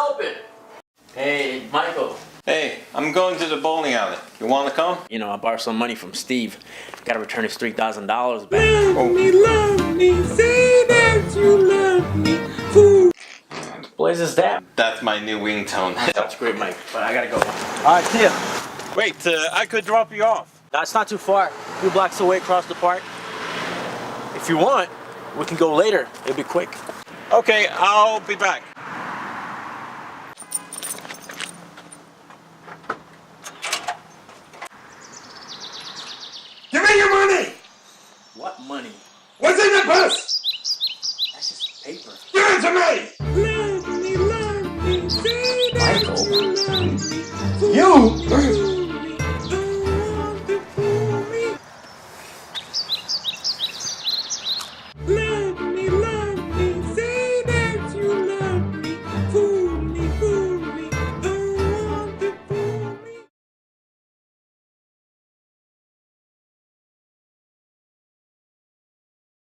open. Hey, Michael. Hey, I'm going to the bowling alley. You want to come? You know, I borrowed some money from Steve. Gotta return his $3,000 back. Love me, say that you love me, fool. What is that? That's my new ringtone. That's great, Mike. But I gotta go. Alright, see ya. Wait, I could drop you off. That's not too far. 2 blocks away across the park. If you want, we can go later. It'll be quick. Okay, I'll be back. Give me your money! What money? What's in the purse? That's just paper. Give it to me! Love me, say that Michael. you love me, fool. You?